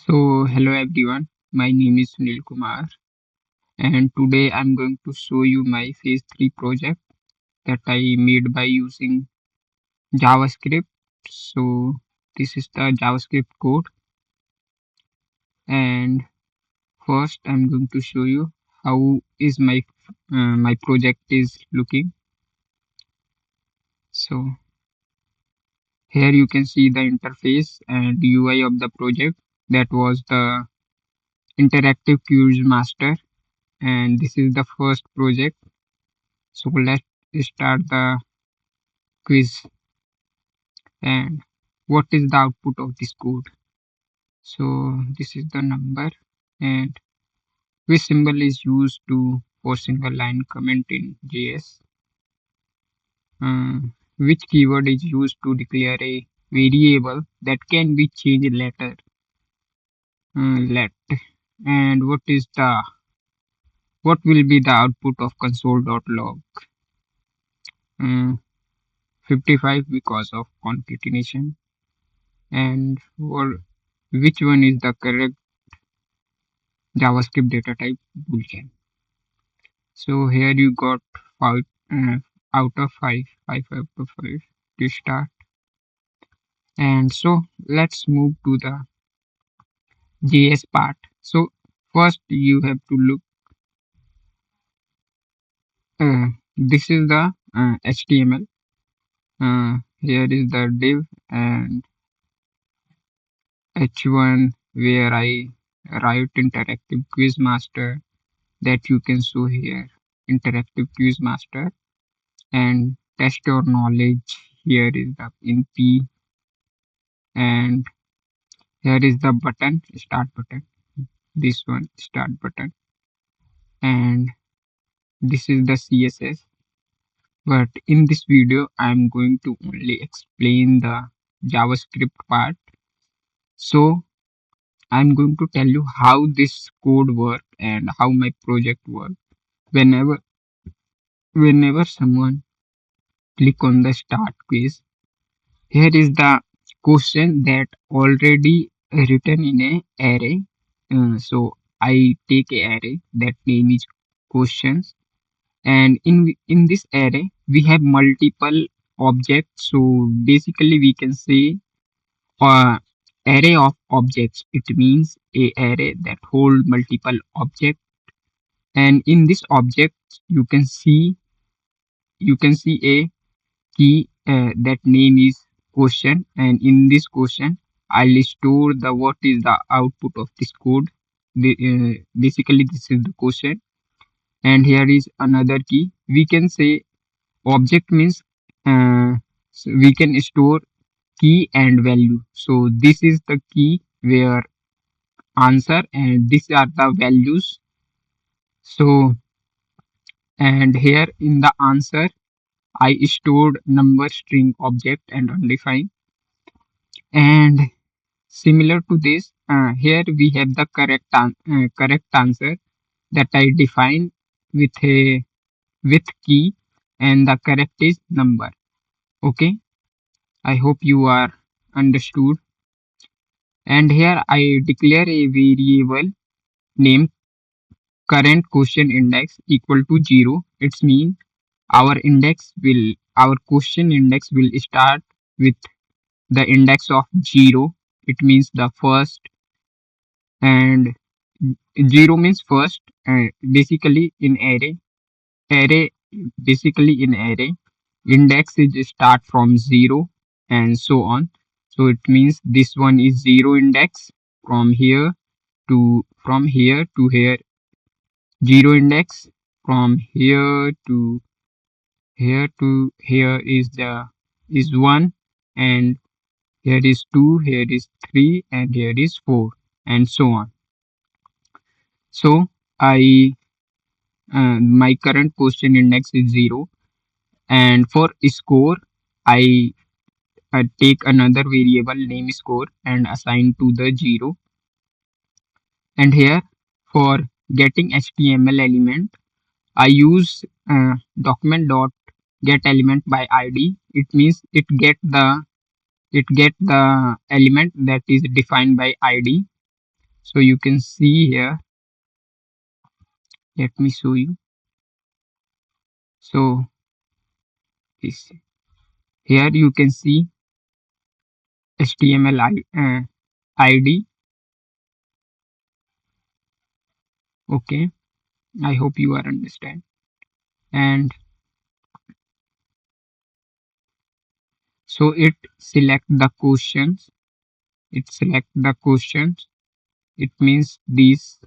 So, hello everyone, my name is Sunil Kumar, and today I'm going to show you my Phase 3 project that I made by using JavaScript. So, this is the JavaScript code, and first I'm going to show you how is my project is looking. So, here you can see the interface and UI of the project. That was the interactive quiz master, and this is the first project. So let's start the quiz. And what is the output of this code? So this is the number, and which symbol is used for single line comment in JS? Uh, which keyword is used to declare a variable that can be changed later? Let. And what will be the output of console.log? Uh, 55 because of concatenation. And for which one is the correct JavaScript data type? Boolean. So here you got five out of five out of five to start. And so let's move to the JS part. So first you have to look. This is the HTML. Here is the div and h1 where I write interactive quiz master that you can show here. Interactive quiz master and test your knowledge. Here is the in P, and here is the button, start button. This one, start button, and this is the CSS. But in this video I'm going to only explain the JavaScript part. So I'm going to tell you how this code works and how my project works. Whenever someone click on the start quiz, here is the question that already written in a array. So I take a array that name is questions, and in this array we have multiple objects. So basically we can say array of objects. It means a array that hold multiple objects, and in this object you can see a key that name is question, and in this question I'll store the what is the output of this code. Basically this is the question, and here is another key. We can say object means so we can store key and value. So this is the key where answer, and these are the values. So and here in the answer I stored number string object and undefined. And similar to this, here we have the correct answer that I define with a with key, and the correct is number. Okay, I hope you are understood. And here I declare a variable named current question index equal to 0. It's mean our question index will start with the index of 0. It means the first, and 0 means first. Basically in array basically in array index is start from 0 and so on. So it means this one is 0 index from here to here, 0 index from here is 1, and here is 2, here is 3, and here is 4, and so on. So I my current question index is 0, and for score I take another variable name score and assign to the 0. And here for getting HTML element I use document dot get element by ID. It means it get the element that is defined by ID. So you can see here, let me show you. So this here you can see HTML ID. Okay, I hope you are understand. And so it select the questions. It select the questions. It means these.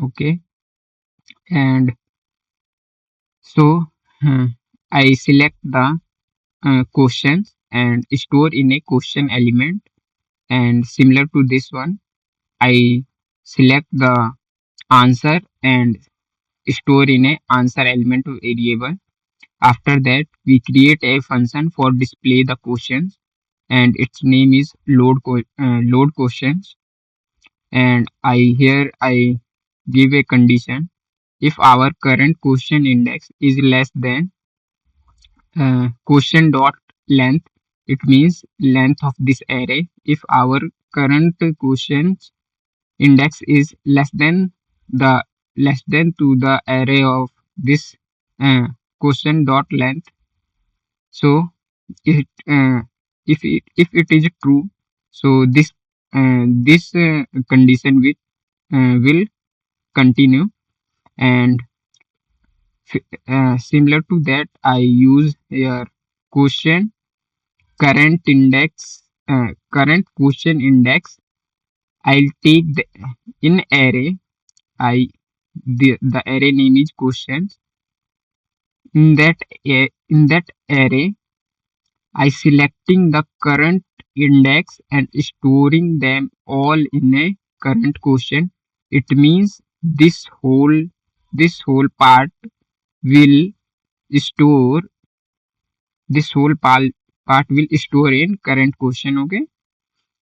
Okay, and so I select the questions and store in a question element. And similar to this one, I select the answer and store in a answer element variable. After that, we create a function for display the questions, and its name is load questions. And I give a condition. If our current question index is less than question dot length, it means length of this array. If our current questions index is the less than to the array of this question dot length, so it if it is true, so this condition will continue. And similar to that, I use here question current question index. I'll take the in array. I the the array name is questions. In that array, I selecting the current index and storing them all in a current question. It means this whole part will store this whole part will store in current question. Okay,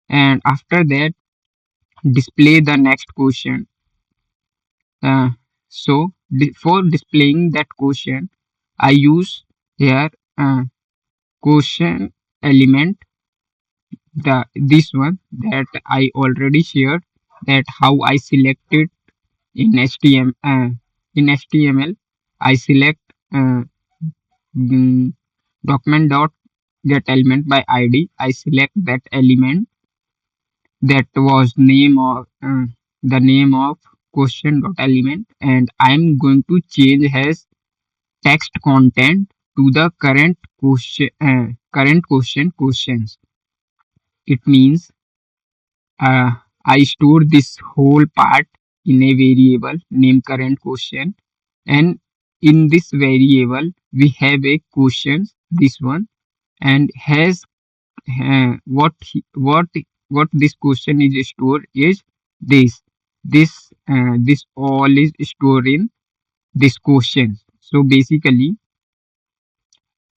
and after that, display the next question. Uh, for displaying that question, I use here question element, the this one that I already shared, that how I selected in HTML. I select mm, document dot get element by ID. I select that element that was the name of question dot element, and I'm going to change as text content to the current question questions. It means I store this whole part in a variable named current question, and in this variable we have a question, this one, and has what this question is stored is this this all is stored in this question. So basically,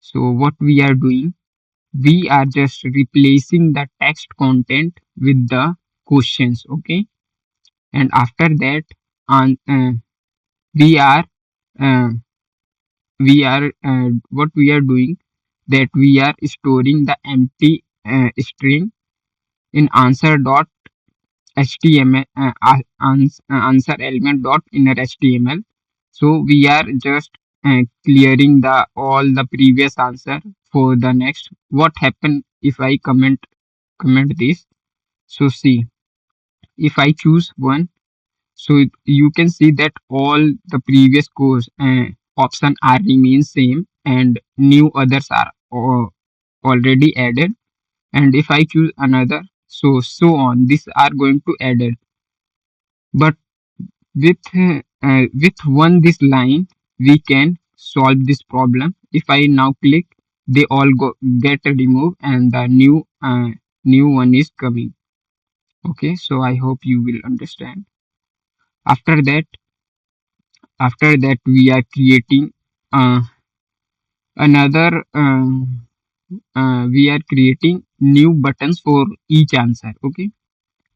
so what we are doing, we are just replacing the text content with the questions. Okay, and after that, on we are uh, what we are doing, that we are storing the empty string in answer dot html answer element dot inner html. So we are just clearing the all the previous answer. For the next, what happen if I comment this? So see, if I choose one, so you can see that all the previous course option are remain same, and new others are already added. And if I choose another, so on, these are going to added. But with one this line, we can solve this problem. If I now click, they all get removed, and the new one is coming. Okay, so I hope you will understand. After that, we are creating uh, another. We are creating new buttons for each answer. Okay,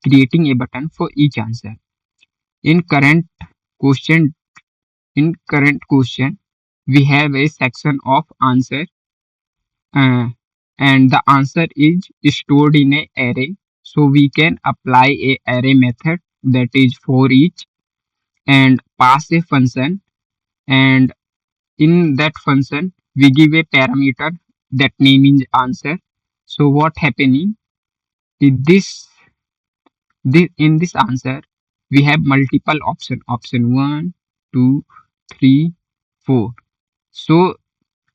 creating a button for each answer in current question. In current question, we have a section of answer, uh, and the answer is stored in a array. So we can apply a array method, that is for each, and pass a function, and in that function we give a parameter that name is answer. So what happening in in this answer, we have multiple option 1, 2, 3, 4. So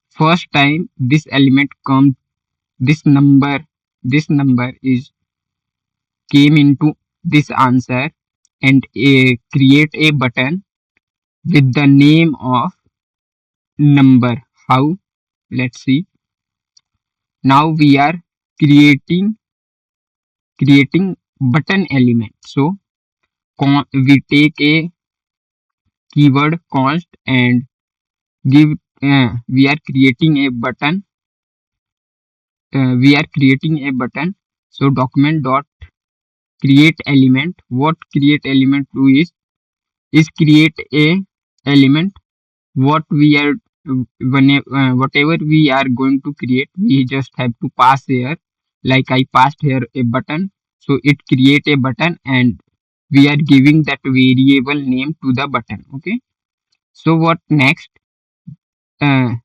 first time this element come, this number this number is came into this answer, and create a button with the name of number. How? Let's see. Now we are creating creating button element. So we take a keyword const and give we are creating a button. So document dot create element. What create element do is create a element. What we are whatever we are going to create, we just have to pass here. Like I passed here a button, so it create a button, and we are giving that variable name to the button. Okay. So what next? uh,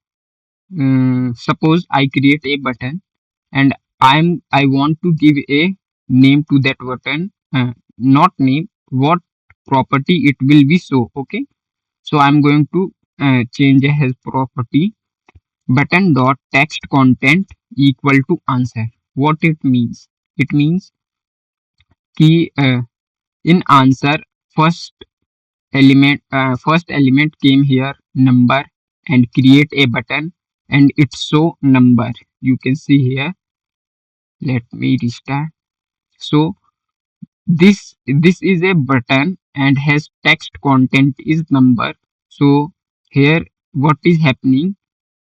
Suppose I create a button, and I want to give a name to that button. Not name, what property it will be. So okay, so I'm going to change as property button dot text content equal to answer. What it means? It means key in answer, first first element came here number, and create a button, and it show number. You can see here. Let me restart. So this is a button and has text content is number. So here what is happening?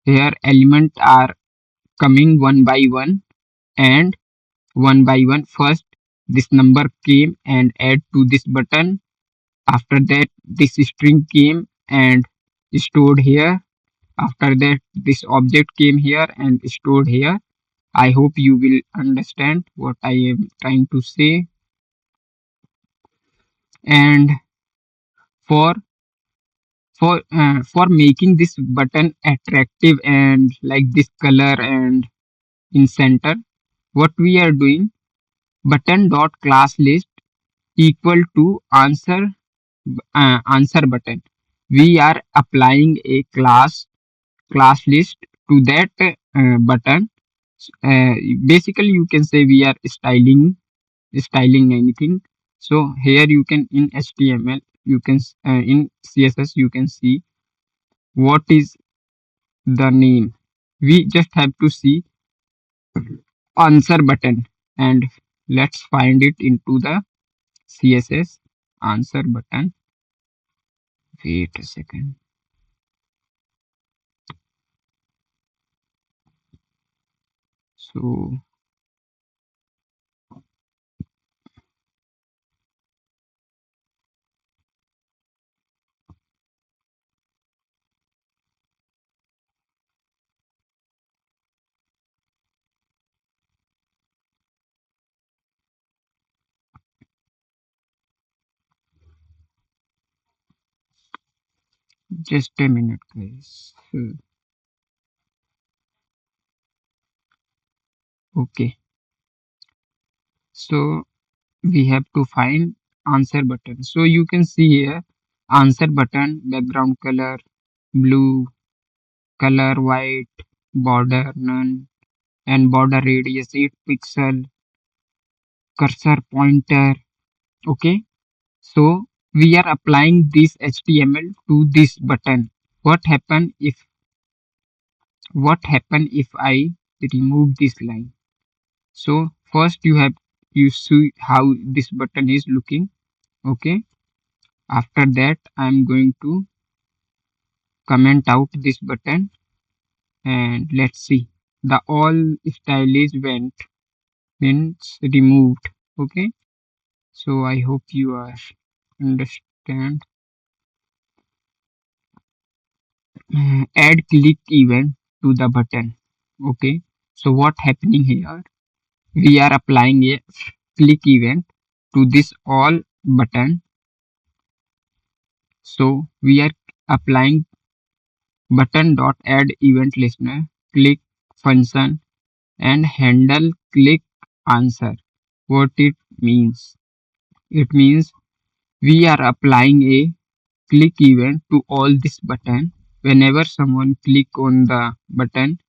Here elements are coming one by one, and one by one. First this number came and add to this button. After that this string came and stored here. After that this object came here and stored here. I hope you will understand what I am trying to say. And for for making this button attractive and like this color and in center, what we are doing, button dot class list equal to answer button. We are applying a class list to that button. uh, Basically you can say we are styling anything. So here you can, in HTML you can in CSS you can see what is the name. We just have to see answer button, and let's find it into the CSS answer button. Wait a second. So just a minute, guys. Okay, so we have to find answer button. So you can see here answer button background color blue, color white, border none, and border radius 8 pixel, cursor pointer. Okay, so we are applying this HTML to this button. What happen if I remove this line? So first you see how this button is looking. Okay, after that I'm going to comment out this button, and let's see, the all style is went means removed. Okay, so I hope you are understand. add click event to the button. Okay, so what happening here? We are applying a click event to this all button. So we are applying button dot add event listener click function and handle click answer. What it means? It means we are applying a click event to all this button. Whenever someone click on the button,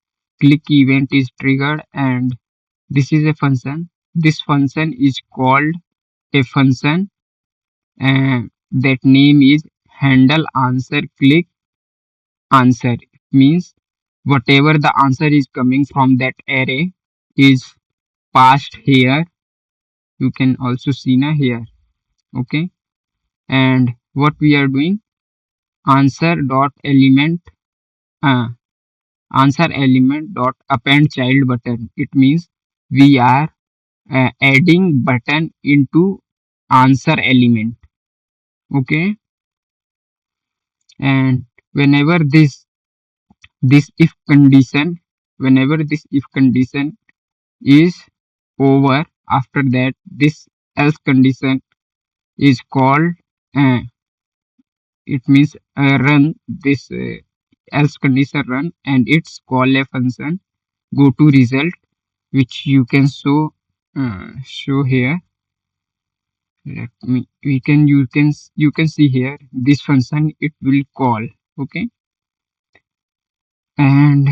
click event is triggered and this is a function. This function is called a function and that name is handle answer click answer. It means whatever the answer is coming from that array is passed here. You can also see now here. Okay, and what we are doing, answer dot element uh, answer element dot append child button. It means we are adding button into answer element. Okay, and whenever this if condition whenever this if condition is over, after that this else condition is called uh, it means run this else condition run and it's call a function go to result which you can show here. Let me we can you can see here this function it will call. Okay, and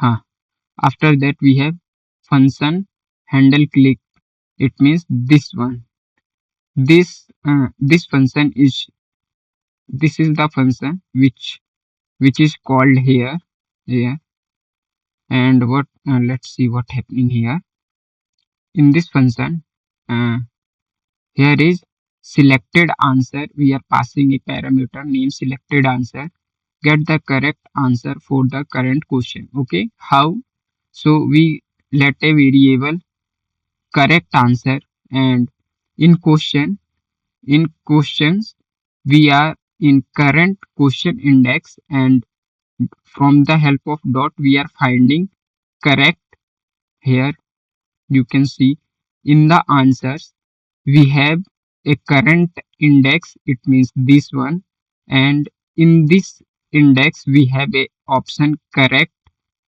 after that we have function handle click. It means this one. This function is this is the function which is called here. And what let's see what happening here in this function. uh, Here is selected answer. We are passing a parameter named selected answer. Get the correct answer for the current question. Okay, how? So we let a variable correct answer, and in questions we are in current question index, and from the help of dot we are finding correct. Here you can see in the answers we have a current index, it means this one, and in this index we have a option correct,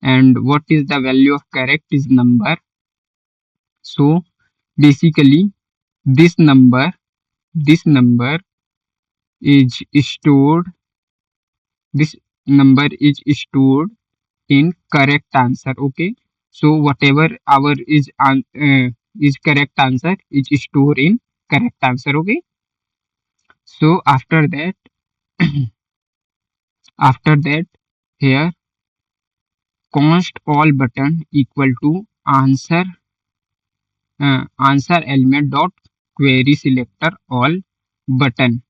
and what is the value of correct is number. So basically this number is stored this number is stored in correct answer. Okay, so whatever our is correct answer is stored in correct answer. Okay, so after that here const all button equal to answer element dot query selector all button.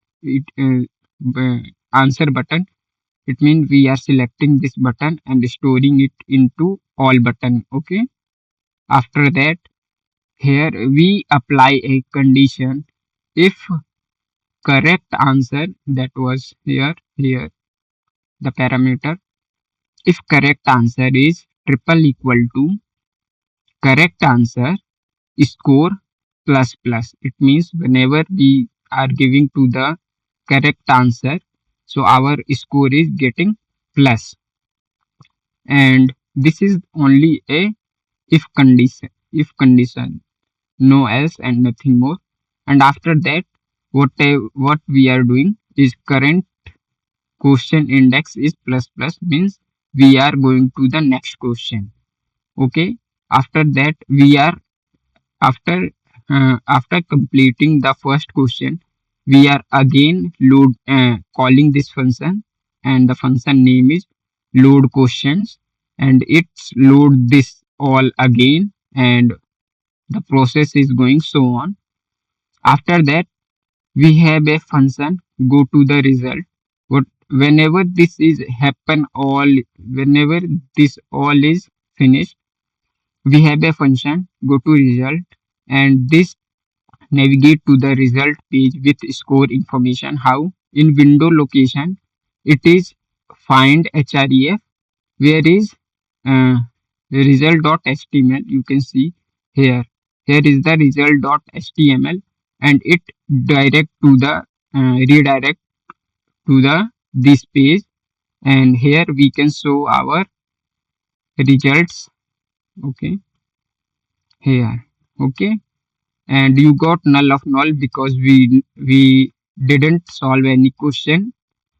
Answer button, it means we are selecting this button and storing it into all button. Okay, after that here we apply a condition. If correct answer, that was here the parameter, if correct answer is triple equal to correct answer score plus plus, it means whenever we are giving to the correct answer, so our score is getting plus, and this is only a if condition, no else and nothing more. And after that what we are doing is current question index is plus plus, means we are going to the next question. Okay, after that we are after completing the first question we are again calling this function, and the function name is load questions, and it's load this all again, and the process is going so on. After that we have a function go to the result. What whenever this is happen all whenever this all is finished, we have a function go to result, and this navigate to the result page with score information. How? In window location it is find href, where is uh, result.html. You can see here. Here is the result.html, and it direct to the redirect to the this page, and here we can show our results. Okay, here. Okay, and you got null of null because we didn't solve any question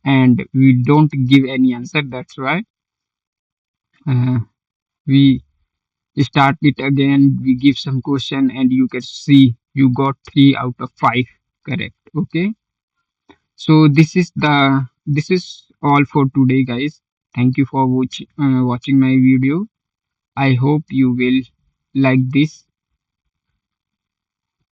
and we don't give any answer. That's why we start it again. We give some question and you can see you got 3 out of 5 correct. Okay, so this is all for today, guys. Thank you for watching my video. I hope you will like this.